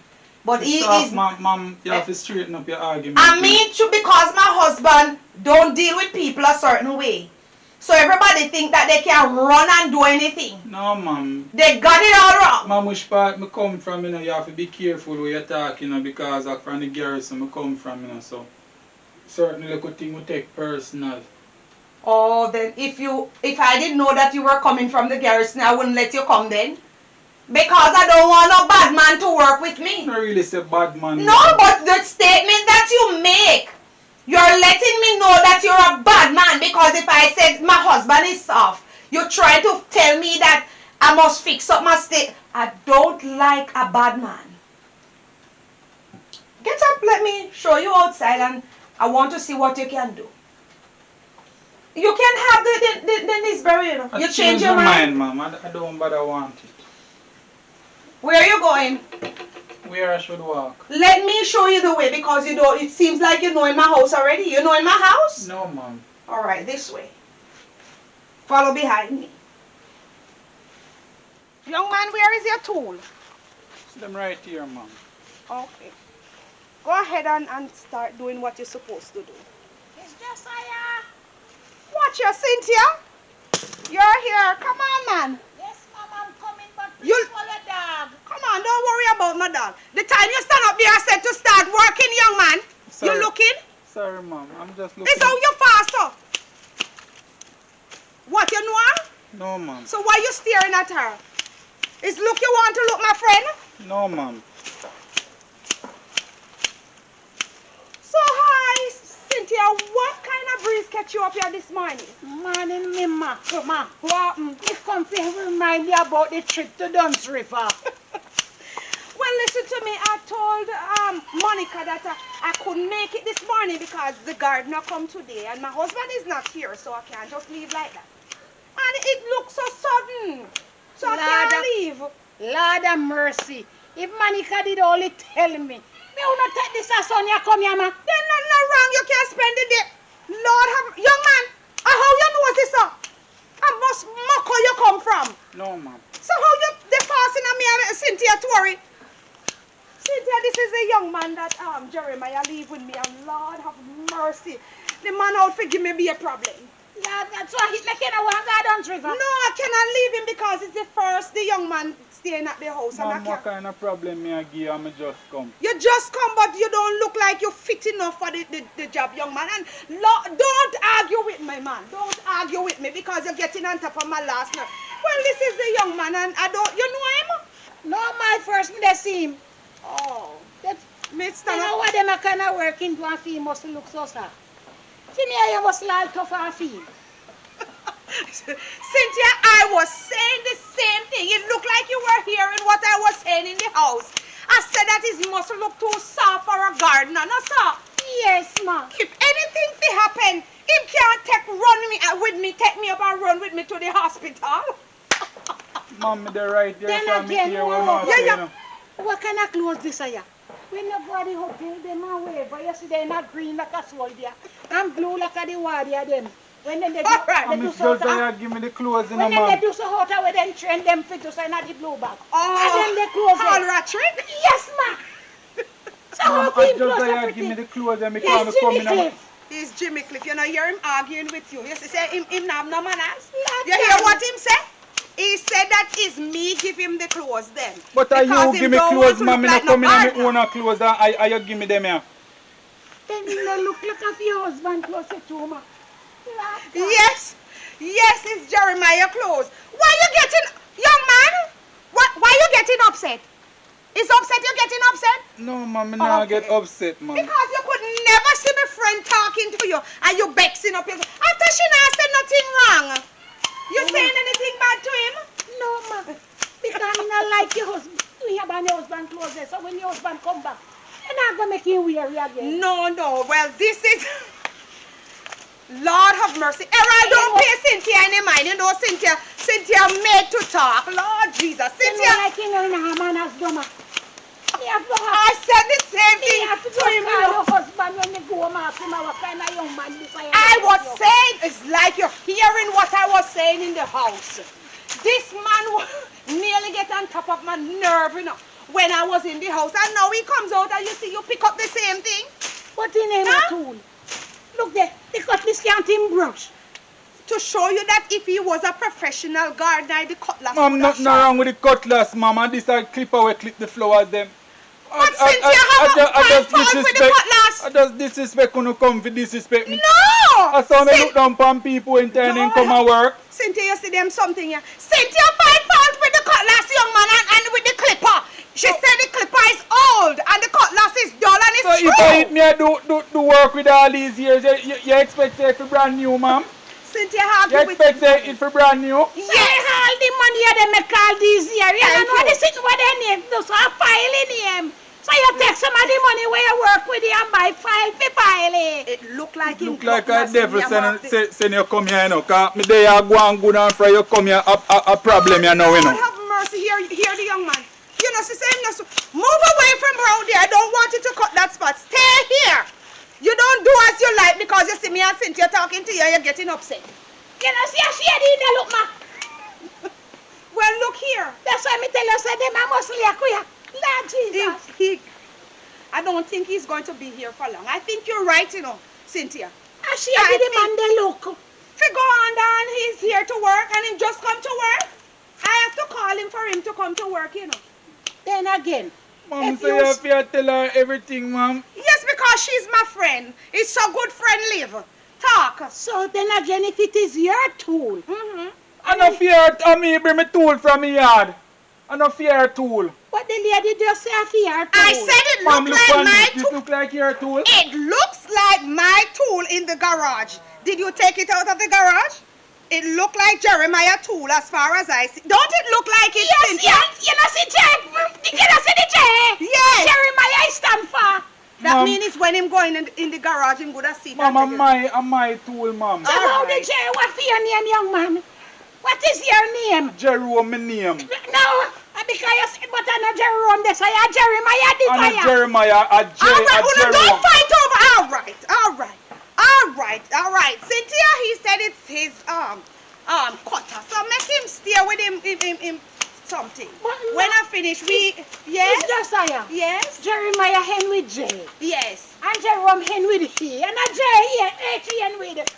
But he is... Ma'am, you have to straighten up your argument. I mean to because my husband don't deal with people a certain way. So everybody think that they can run and do anything. No, ma'am. They got it all wrong. Ma'am, which part me come from, you know, you have to be careful where you talk, you know, because I'm from the garrison I come from, you know, so certain little thing we take personal. Oh, then if I didn't know that you were coming from the garrison, I wouldn't let you come then. Because I don't want no bad man to work with me. I really say bad man. No, but the statement that you make, you're letting me know that you're a bad man. Because if I said my husband is soft, you're trying to tell me that a I must fix up my state. I don't like a bad man. Get up, let me show you outside, and I want to see what you can do. You can have the Nisberry, you know. You change your mind? Ma'am. I don't bother want it. Where are you going? Where I should walk? Let me show you the way, because you know, it seems like you know in my house already. You know in my house? No, ma'am. Alright, this way. Follow behind me. Young man, where is your tool? It's them right here, ma'am. Okay. Go ahead and start doing what you're supposed to do. It's Josiah. Watch your Cynthia. You're here. Come on, man. Yes, Mom, I'm coming, but You- please follow dog. Come on, don't worry about my dog. The time you stand up there, I said to start working, young man. Sorry. You looking? Sorry, ma'am. I'm just looking. It's how you faster. What, you know her? No, ma'am. So why you staring at her? Is look you want to look, my friend? No, ma'am. So hi, Cynthia. What kind of breeze catch you up here this morning? Morning, me ma. Come on. What happened? You come to remind me about the trip to Duns River. Well, listen to me. I told Monica that I couldn't make it this morning because the gardener come today and my husband is not here, so I can't just leave like that. And it looks so sudden, so I can't leave. Lord of mercy. If Monica did only tell me. Me will not take this as Sonia come here, ma. There's nothing wrong. You can't spend the day. Lord have, young man. How you know this up? I must mock where you come from. No, ma'am. So how you the passing on me and Cynthia to worry? Cynthia, this is a young man that Jeremiah leave with me, and Lord have mercy. The man out for give me be a problem. Lord, that's why he making a one go Duns River. No, I cannot leave him because it's the young man staying at the house, and I Ma'am, what can't. kind of problem me I give and me just come? You just come, but you don't look like you're fit enough for the job, young man. And don't argue with me, man. Don't argue with me because you're getting on top of my last nerve. Well, this is the young man, and I don't. You know him? No, my first me they see him. Oh, That, me you stand know up. what them a kind of work into and feel must look so sad. See me you must like tough and feel. Cynthia, I was saying the same thing. It looked like you were hearing what I was saying in the house. I said that his muscle look too soft for a gardener, no sir. Yes, ma. If anything be happen, him can't with me, take me up and run with me to the hospital. Ma'am, me the right there, Then so me again, hear no. what you Yeah, say, yeah. you know. What kind of clothes this are ya? When the body hotel them away, but you see they not green like a soldier and blue like a the warrior them. When then they do, Alright. they And do Miss so Josiah give me the clothes, you know, when then they ma'am. do so hot with them train them fit to say not the blue bag. Oh, And then they close all it. right, trick. Yes, ma. So how Ma'am, can and close Josiah everything? give me the clothes and me Yes, can't Jimmy come in and... Cliff. This Jimmy Cliff, you know, hear him arguing with you. You see, say him not have no manners. Lord You hear God. what him say? He said that it's me give him the clothes then. But Because you him give me don't clothes, want to ma'am, me look not like no come in and gardener. me own clothes and you give me them here. Then you no look like a your husband closer to ma. Lord God. Yes, it's Jeremiah clothes. Why you getting, young man? Why you getting upset? Is upset you getting upset? No, ma'am, me not Okay. get upset, ma'am. Because you could never see my friend talking to you and you vexing up yourself. After she not said nothing wrong. You saying anything bad to him? No, ma. Because I not like your husband. You have your husband clothes there. So when your husband come back, you're not going to make him weary again. No. Well, this is... Lord have mercy. Errol, don't pay Cynthia any mind. You know Cynthia made to talk. Lord Jesus. You know, Cynthia, like you know, in a man has done. You have to have... I said the same You thing have to to go him. call You know. your husband when you go home ask him what kind of young man this I was saying, it's like you're hearing what I was saying in the house. This man nearly get on top of my nerve, you know, when I was in the house. And now he comes out and you see you pick up the same thing. What in name Huh? of tool? Look there, the cutlass can't him brush. To show you that if he was a professional gardener, the cutlass Ma'am, would nothing have shot. wrong with the cutlass, ma'am. And this a clipper we clip the flowers them. But Cynthia have a fault with the cutlass. I just disrespect when you come for disrespect me. No! I saw me Cyn- look down upon people in turn and come and work. Cynthia, you see them something here. Cynthia find fault with the cutlass, young man, and with the clipper. She said the clipper is old and the cutlass is dull and it's So true. if I hit me, I do work with all these years, you expect it for brand new, ma'am? Cynthia argue You with expect it for brand new? Say hi the money they make all these years. You don't know the thing what they need. So I file in him. So you take some of the money where you work with you and buy file for file it. It look like him. Look like a devil send you come here, you know. Cause me there you go and good and fry you come here a problem, you know, you know. Have mercy, hear the young man. You know, she said, move away from around there. I don't want you to cut that spot. Stay here. You don't do as you like because you see me and Cynthia talking to you, you're getting upset. You know, see how she had in there, look, ma. Well, look here. That's why me tell you, say them I must live here. Lord Jesus. I don't think he's going to be here for long. I think you're right, you know, Cynthia. And she had the man they look. If you go on down, he's here to work and he just come to work. I have to call him for him to come to work, you know. Then again. Mom, so you have to tell her everything, mom. Yes, because she's my friend. It's so good friend live. Talk. So then again, if it is your tool. I don't fear me bring me tool from me yard. I don't fear tool. But the lady just say a fear tool. I said it Mom, looked like my this tool. look like your tool. It looks like my tool in the garage. Did you take it out of the garage? It looked like Jeremiah tool as far as I see. Don't it look like it? Yes, yes. You know see J. You know see the J. Yes. Jeremiah I stand for. That means it's when him going in the garage, him good to see. Mom, I'm my tool, mom. So how the J? What for your name, young man? What is your name? Jerome, my name. No, because you said but I'm not Jerome. This I Jeremiah this I'm a Jeremiah, a J, all right, a Jerome. don't fight over. All right. Cynthia, he said it's his cutter. So make him stay with him something. When I finish, yes. It's Josiah. Yes. Jeremiah hen with J. Yes. And Jerome hen with H. And a J here, H hen with H.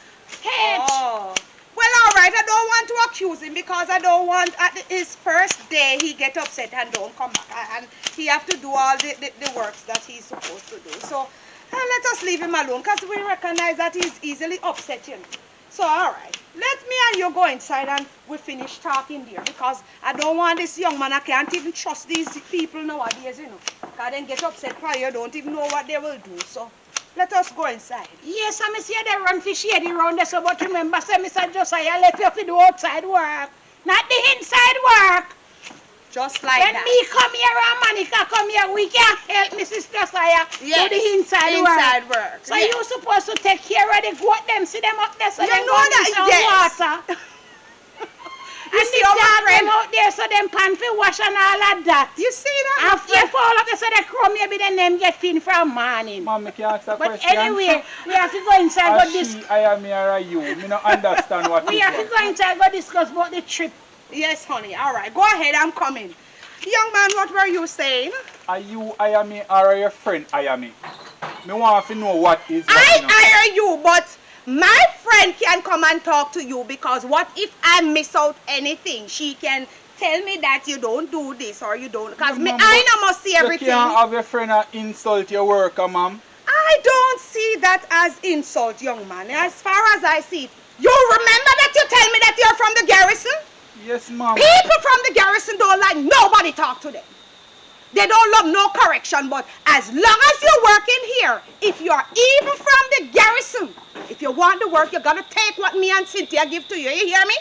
Oh. Well, all right. I don't want to accuse him because I don't want at his first day he get upset and don't come back, and he have to do all the works that he's supposed to do. So let us leave him alone because we recognize that he's easily upset, you know. So all right, let me and you go inside and we finish talking there because I don't want this young man. I can't even trust these people nowadays, you know. Because they get upset while you don't even know what they will do. So let us go inside. Yes, I see they run for shady round there, so but remember, say Mr. Josiah left you to do outside work, not the inside work. Just like when that. Me come here and Monica come here, we can help Mrs. Josiah do the inside work. So yes. you're supposed to take care of the goat them, see them up there so you they know go that, some yes. water. You and see the our dog friend them out there so them pan for wash and all of that. You see that? After you fall up there so they come maybe then them get thin from morning. Mom, can ask a but question? anyway, we have to go inside go discuss. I am here or you. Me not understand what we have to go inside go discuss about the trip. Yes, honey. All right. Go ahead. I'm coming. Young man, what were you saying? Are you Ayami or are your friend Ayami? Me want to know what is I hire you, but my friend can come and talk to you because what if I miss out anything? She can tell me that you don't do this or you don't. Because I know must see everything. You can't have your friend insult your worker, ma'am. I don't see that as insult, young man. As far as I see it. You remember that you tell me that you're from the garrison? Yes, ma'am. People from the garrison don't like nobody talk to them. They don't love no correction, but as long as you're working here, if you're even from the garrison, if you want to work, you got to take what me and Cynthia give to you. You hear me?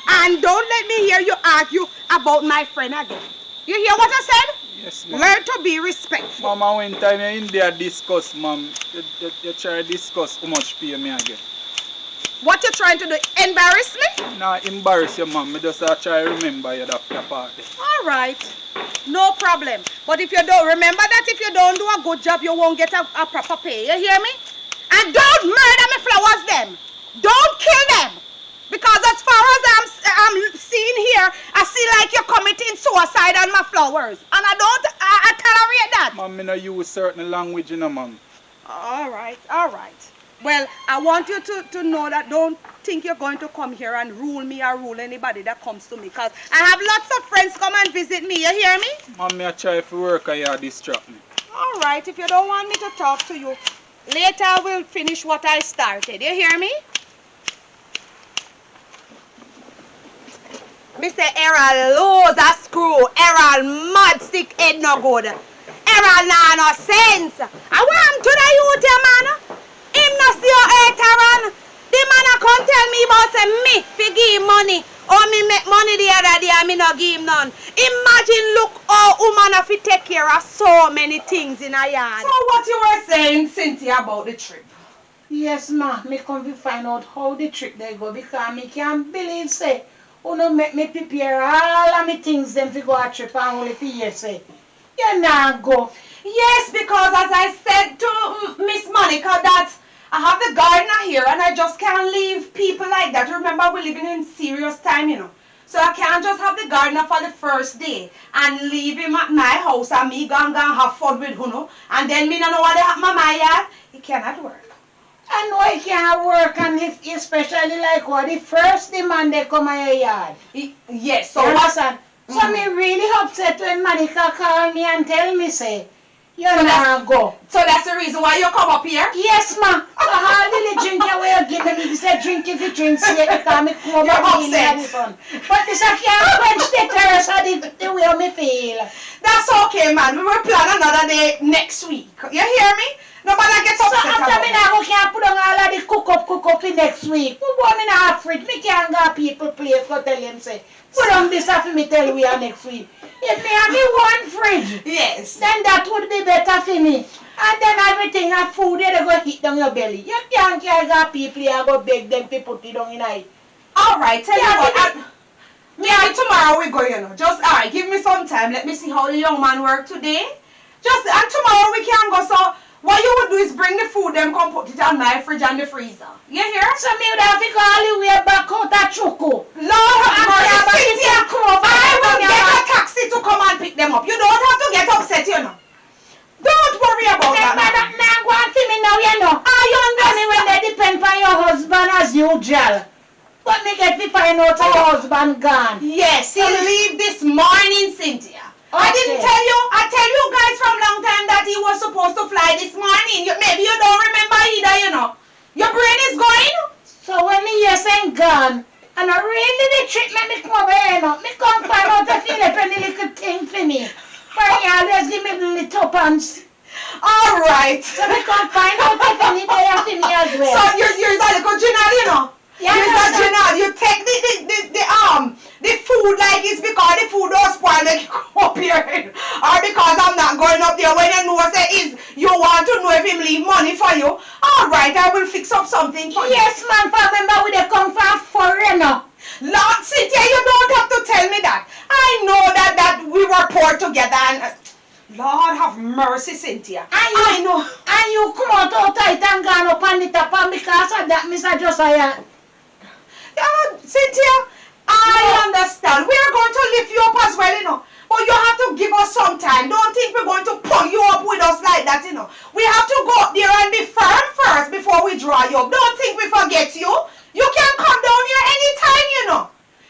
And don't let me hear you argue about my friend again. You hear what I said? Yes, ma'am. Learn to be respectful. Mama, when time you're in there discuss, ma'am, you try to discuss how much pay me again. What you trying to do? Embarrass me? Nah, embarrass you, ma'am. I just try to remember you that part. All right. No problem. But if you don't, remember that if you don't do a good job, you won't get a proper pay. You hear me? And don't murder my flowers them. Don't kill them. Because as far as I'm seeing here, I see like you're committing suicide on my flowers. And I don't tolerate that. Ma'am, I don't use certain language, you know, ma'am. All right. Well, I want you to know that don't think you're going to come here and rule me or rule anybody that comes to me. Because I have lots of friends come and visit me. You hear me? Ma'am, I try to work and you distract me. All right. If you don't want me to talk to you, later I will finish what I started. You hear me? Mr. Errol lose a screw. Errol mud stick head no good. Errol nah no sense. I want to the youth, man. Him no see your hater, man. The man a come tell me about say me fi give him money or me make money there other day and me not give him none. Imagine look how woman have to take care of so many things in a yard. So what you were saying, Cynthia, about the trip? Yes, ma. Me come to find out how the trip they go because me can't believe say no make me prepare all of me things them to go a trip and only for you say. You not go. Yes, because as I said to Miss Monica that I have the gardener here and I just can't leave people like that. Remember, we're living in serious time, you know. So I can't just have the gardener for the first day and leave him at my house and me go and have fun with Huno. And then me don't know what happened in my yard. It cannot work. I know it can't work and if especially like what the first demand they come in your yard. Yes, So so what? listen, so me really upset when Monica call me and tell me say, you not go. So that's the reason why you come up here? Yes, ma. So all the drink away you give me, say drink if you drink, see it because me come You're up upset. But this I can't quench the thirst of the way me feel. That's okay, man. We will plan another day next week. You hear me? Nobody gets So upset after about me it. now go can't put on all of the cook up for next week. Who go me now fridge? Me can't go people place go tell him say, put on this after me tell we are next week. If me have me one fridge, Yes. then that would be better for me. And then everything have food they go hit down your belly. You can't carry got people you go beg them to put it down in it. Alright, tell Yeah, you what. give Maybe tomorrow we go, you know. Just, alright, give me some time. Let me see how the young man work today. And tomorrow we can go. So, what you would do is bring the food, then come put it on my fridge and the freezer. You hear? So me would have to go all the way back out of Chuku. Lord have mercy, but if Cynthia. you come over, I will then you get a have- taxi to come and pick them up. You don't have to get upset, you know. Don't worry about Then that. man now go and see me now, you know. I Only when they depend on your husband as usual. But me get to find out your husband gone. Yes, he leave this morning, Cynthia. I Okay. didn't tell you. I tell you guys from long time that he was supposed to fly this morning. Maybe you don't remember either, you know. Your brain is going. So when me hear saying gone, and I really the trip let me come over here, you know. Me come find out if you left any little thing for me. But you always give me the little pants. All right. So me come find out if any day for me as well. So you're a little Janelle, you know. Yeah, You're that's a Janelle. You take the food like it's because the food don't spoil make you come up here, or because I'm not going up there when you know say is you want to know if him leave money for you. All right, I will fix up something for you. Yes, man, for remember we they come from foreigner. Lord, Cynthia, you don't have to tell me that. I know that we were poor together and Lord have mercy, Cynthia. I know. And you come out tight and gone up on the top and because of that, Mr. Josiah. Cynthia, I understand. We are going to lift you up as well, you know. But you have to give us some time. Don't think we're going to pull you up with us like that, you know. We have to go up there and be firm first before we draw you up. Don't think we forget you. You can come down here anytime, you know.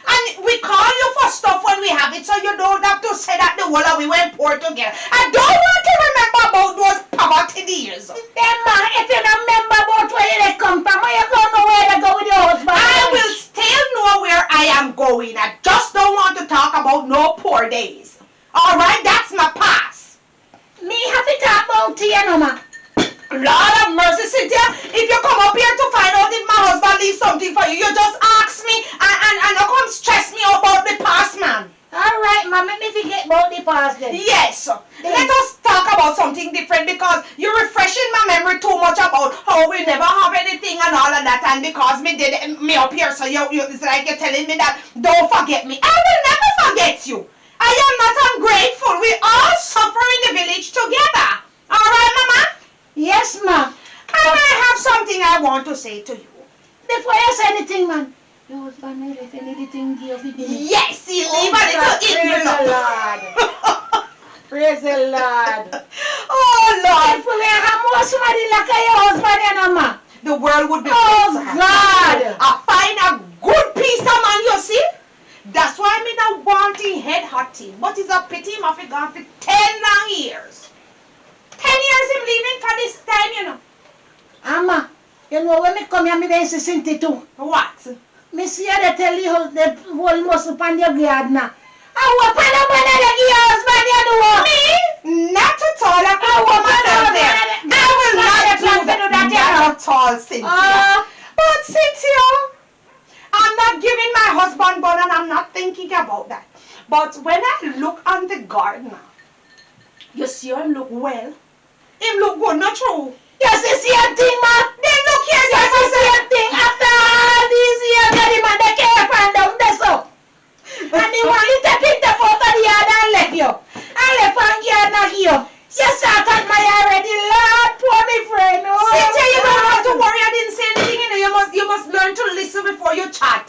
And we call you for stuff when we have it, so you don't have to say that the whole of we went poor together. I don't want to remember about those poverty years. Then, man, if you don't remember about where they come from, you don't know where they go with your husband. I will still know where I am going. I just don't want to talk about no poor days. Alright, that's my past. Me have to talk about you, no, man. Lord of mercy, Cynthia, if you come up here to find out if my husband leaves something for you, you just ask me and don't come stress me about the past, man. Alright, man, let me forget about the past then. Yes. Let us talk about something different because you're refreshing my memory too much about how we never have anything and all of that, and because me did me up here, so it's like you're telling me that don't forget me. I will never forget you. I am not ungrateful. We all suffer in the village together. Alright, Mama? Yes, ma. And I have something I want to say to you. Before you say anything, man. Your husband never left anything here for me. Yes, he leave a little Praise the envelope. Lord. Praise the Lord. Oh, Lord. If we have more somebody like your husband, you know, ma. The world would be Oh, better. God. I find a good piece of man, you see. That's why me not wanting head hotting. But it's a pity him have gone for 10 long years. 10 years him leaving for this time, you know. Amma, you know when me come here, me dey see Cinti too. What? Me see her they tell you the whole muscle pan your gardener. I hope I don't want to give your husband you know. Me? Not at all. I can put myself there. I will not do that. Not at all, Cynthia. But Cynthia, I'm not giving my husband bun and I'm not thinking think about that. But when I look on the gardener, you see him look well. Him look good, not true. Yes, the same thing, man. Then look here, Yes, the same thing. After all these years, the man they can't find down there so. And he want to take it out of the yard and left you. And left and yard not you. You start at my already, Lord, poor me friend. Oh, Cynthia, you don't have to worry. I didn't say anything. You know, you must learn to listen before you chat.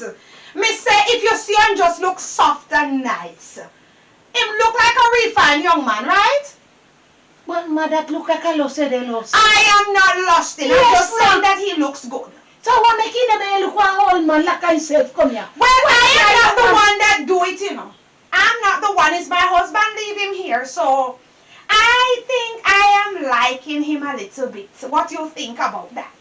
Me say, if you see him just look soft and nice. Him look like a refined young man, right? But ma, that look like a lost de lost. I am not lost in. Yes, I'm just saying ma'am. that he looks good. So what making the man look one old man like himself come here? Well, I am not the one that do it, you know. I'm not the one. It's my husband leave him here, so I think I am liking him a little bit. What do you think about that?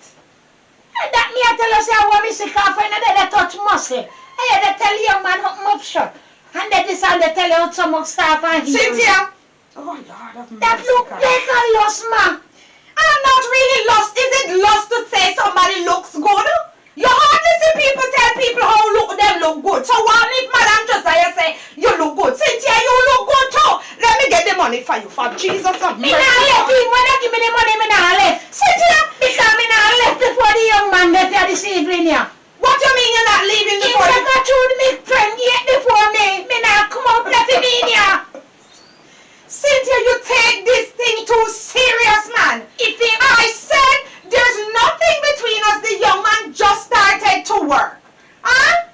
That me I tell us I want me sick off and they touch muscle. I had to tell young man up shut. And then this and they tell you some more stuff and hear. Cynthia! Oh, Lord of mercy. That look God. like a lost man. I'm not really lost. Is it lost to say somebody looks good? You hardly see people tell people how them look good. So what if Madam Josiah say you look good? Cynthia, you look good too. Let me get the money for you, for Jesus of Me mercy. not left him. When they give me the money, me not left. Cynthia, Because me not left before the young man get here this evening here. what you mean you're not leaving He before said you? go through the friend gate before me. Me not come out let him in here. Cynthia, you take this thing too serious, man. If he I said there's nothing between us. The young man just started to work. Huh?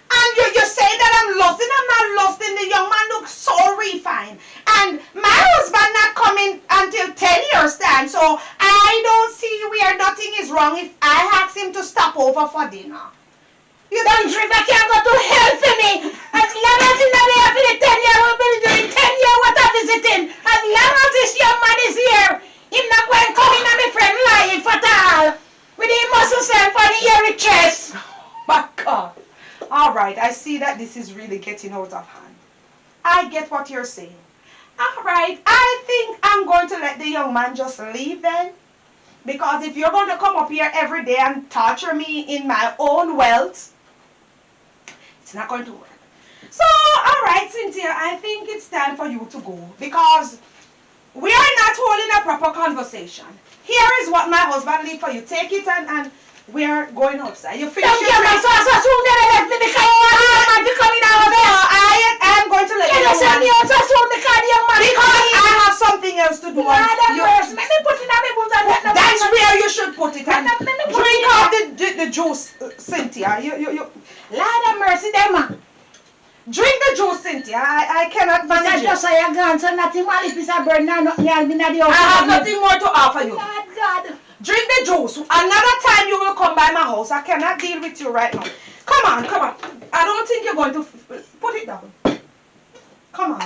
And you say that I'm lost, and I'm not lost. And the young man looks so refined. And my husband not coming until 10 years time. So I don't see where nothing is wrong if I ask him to stop over for dinner. you don't drive, I can't go to hell for me. As long as he's not here for the 10-year, we'll be doing 10 years what I'm visiting. As long as this young man is here, him not going to come in and my friend life at all. With him muscle self and the hairy chest. My God. All right, I see that this is really getting out of hand. I get what you're saying. All right, I think I'm going to let the young man just leave then. Because if you're going to come up here every day and torture me in my own wealth, it's not going to work. So, all right, Cynthia, I think it's time for you to go. Because we are not holding a proper conversation. Here is what my husband leave for you. Take it and we're going outside. You finish Don't your get my drink? sauce soon that I left me because you want the young man to come in our No, house. I am going to let Can you you send me know. out so soon because the young man is Because coming in? I have something else to do. Lord have You- mercy. Let me put it on my boot and let That's where you should put it. And Let me put drink it out the juice, Cynthia. You Lord have mercy, them man. drink the juice, Cynthia. I cannot But I manage just it. say a gun, so nothing while if it's a burn now, nothing else in the house. I have nothing more to offer you. Lord God. Drink the juice. Another time you will come by my house. I cannot deal with you right now. Come on, come on. I don't think you're going to put it down. Come on.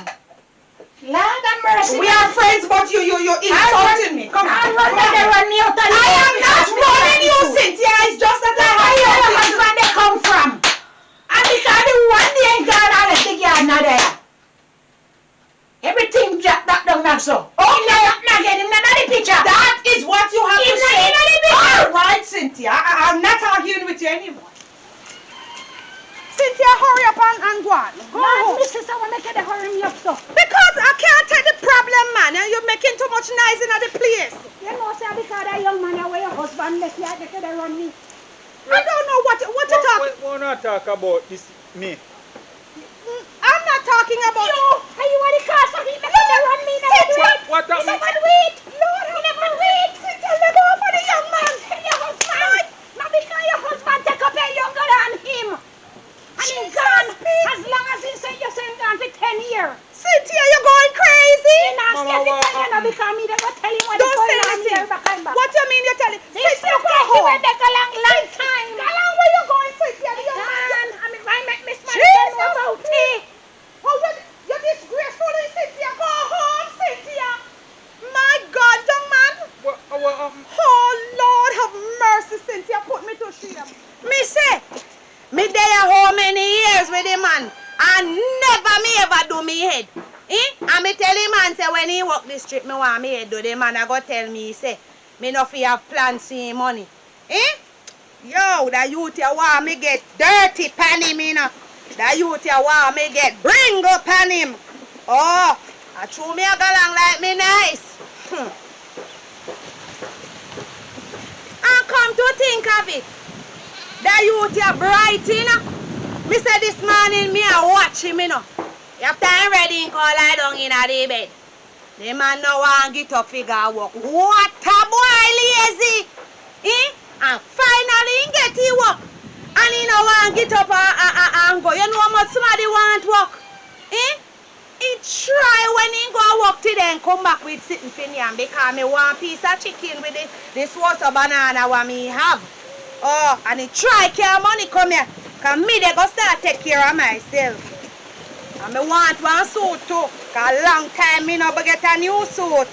Lord have mercy. We are friends, but you insulting me. Come on. I run Come down there on. run me out and I am not running you, Cynthia. It's just that I Where have your something to- husband they come from? And because the one day ain't gone and left the yard not there. Everything dropped that down now so. Okay. Him not get him not the picture. That is what you have Him to not say. in the picture. All right, Cynthia. I'm not arguing with you anymore. Cynthia, hurry up and go on. Go Lord, home. Mrs. I want to make it hurry me up so. Because I can't take the problem, man. And you're making too much noise in the place. You know, sir, because that young man away your husband left here, they could run me. I don't know what you're talking. We're not talk about this, me. I'm not talking about. You, are you want the car so he make it run me? Never do it. What He happened? never do it. Lord, he never do it. Cynthia, let go for the young man. Tell your husband. Not because your husband take up a younger than him. And he's gone. As long as he say you're saying gone for 10 years. Cynthia, you're going crazy. He not Mama, scared to what tell you now because me they go tell him what Don't is going say on anything. here back and back. What you mean you're telling? This Cynthia, look go like you home. will take a long time. Galang, where you going, Cynthia? The young man. Man, I mean, I make Miss Man Jesus. know about it. Oh, you're disgraceful, Cynthia. Go home, Cynthia. My God, young man. Oh, Lord, have mercy, Cynthia. Put me to shame. Me say, me there how many years with the man, and never me ever do me head. And me tell him man say when he walk this street, me want me head do. The man I go tell me, he say, me no fi have plans for him money. Yo, the youth you want me get dirty pan him, you know. That youth here want me get bring up on him. Oh, I threw me a go along like me nice. And come to think of it, that youth here bright, you know. Me say this morning, me a watch him, you know. After I'm ready, call lie down in the bed. The man no want get up figure work. What a boy lazy! And finally he get he work. And he no want get up and go. You know how much somebody want work? He try when he go work today and come back with sitting finian because me want piece of chicken with this was a banana what me have. Oh, and he try carry money come here. Cause me they go start take care of myself. And me want one suit too. Cause long time me no get a new suit.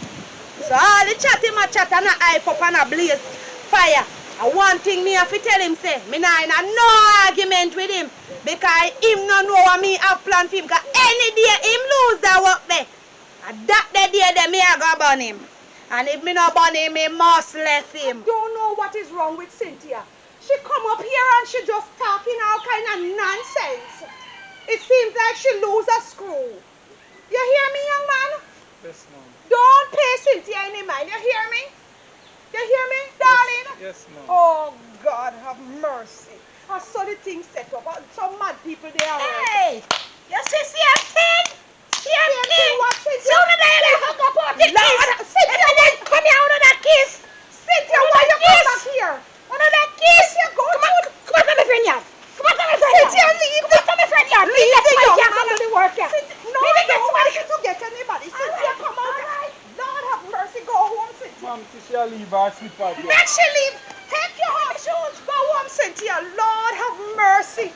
So all the chat him a chat and a hype up and a blaze fire. And one thing me have to tell him say, me nah in a no argument with him. Because him no know what me have planned for him. Cause any day him lose that work there. And that the day that me a go burn him. And if me no burn him, me must let him. I don't know what is wrong with Cynthia. She come up here and she just talking all kind of nonsense. It seems like she lose a screw. You hear me, young man? Yes, ma'am. Don't pay Cynthia any mind. You hear me? You hear me, darling? Yes, ma'am. Oh, God have mercy. I saw the thing set up. Some mad people there. Hey! You see a thing? See a thing? What, Cynthia? Sooner than they hung up on the kiss. Cynthia, Come here out of that kiss. Cynthia, why you come back here? Out of that kiss. Cynthia, go Come on, come on, my friend yard. Come on, my friend yard. Cynthia, leave. Come on, my friend yard. Leave the young man. Come to the work here. No, I don't want you to get anybody. Cynthia, come out. Lord have mercy. Go home, Cynthia. Ma'am, she shall leave her slipper here. Let she leave. Take your home shoes. Go home, Cynthia. Lord have mercy.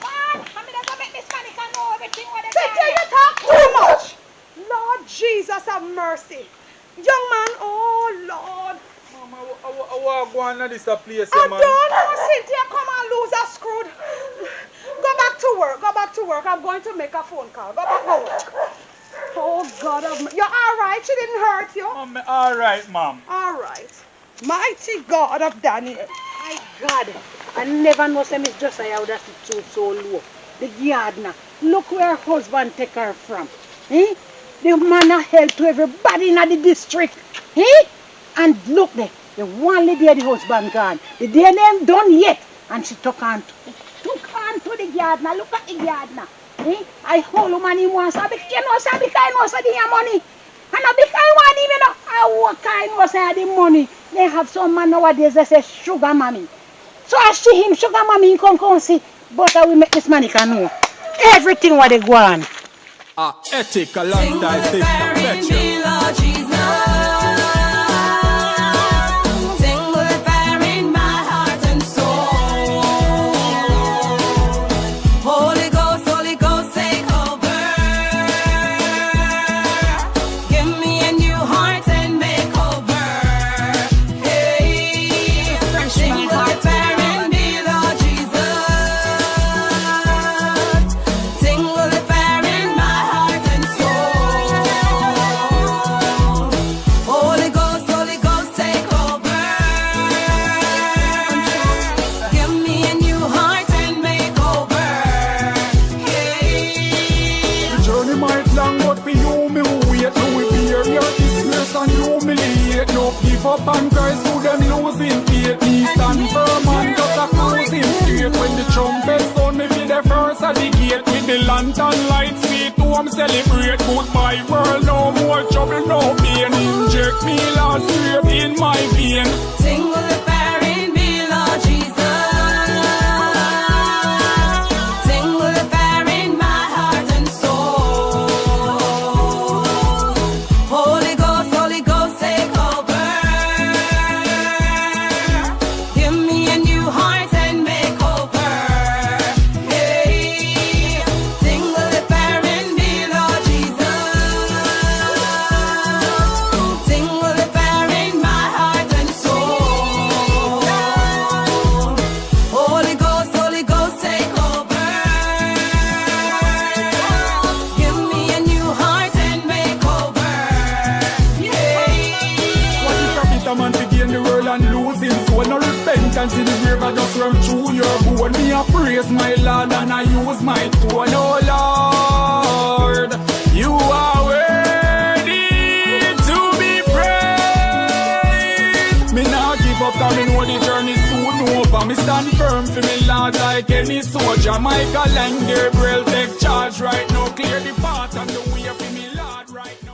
Man, I'm going to make this man can know everything what they Cynthia, you talk too much. Lord Jesus have mercy. Young man, oh Lord. Ma'am, I want to go on to this place, I man. don't know, Cynthia. Come on, loser screwed. Go back to work. Go back to work. I'm going to make a phone call. Go back to work. Oh God of mercy. You're all right. She didn't hurt you. Ma'am, all right, ma'am. All right. Mighty God of Daniel. My God, I never know say Miss Josiah would have stood so low. The gardener, look where her husband take her from. The man a help to everybody in the district. And look there, the one lady the husband gone. The day them done yet. And she took on to the gardener. Look at the gardener. I hold woman him once. I be you know, say because I know say the money. And I because I want even know I work I know say the money. They have some man nowadays they say sugar mommy. So I see him sugar mommy he come see. But I will make this money can know. Everything what they go on. Ethic alongside Sister Petra. Up and Christ who them losing faith. He stand firm and just a cruising straight. When the trumpet sound me feel the first at the gate. With the lantern lights sweet home celebrate. Goodbye world, no more trouble, no pain. Inject me last straight in my vein. Sing with the fire in me, Lord Jesus. Sing with the fire in my heart and soul. Holy Ghost, take over. can see the grave I just run through your bone. Me a praise my Lord and I use my tone. Oh Lord, you are worthy to be praised. Me now give up, cause me know the journey soon over. Me stand firm for me Lord like any soldier. Michael and Gabriel take charge right now. Clear the path and the way for me Lord right now.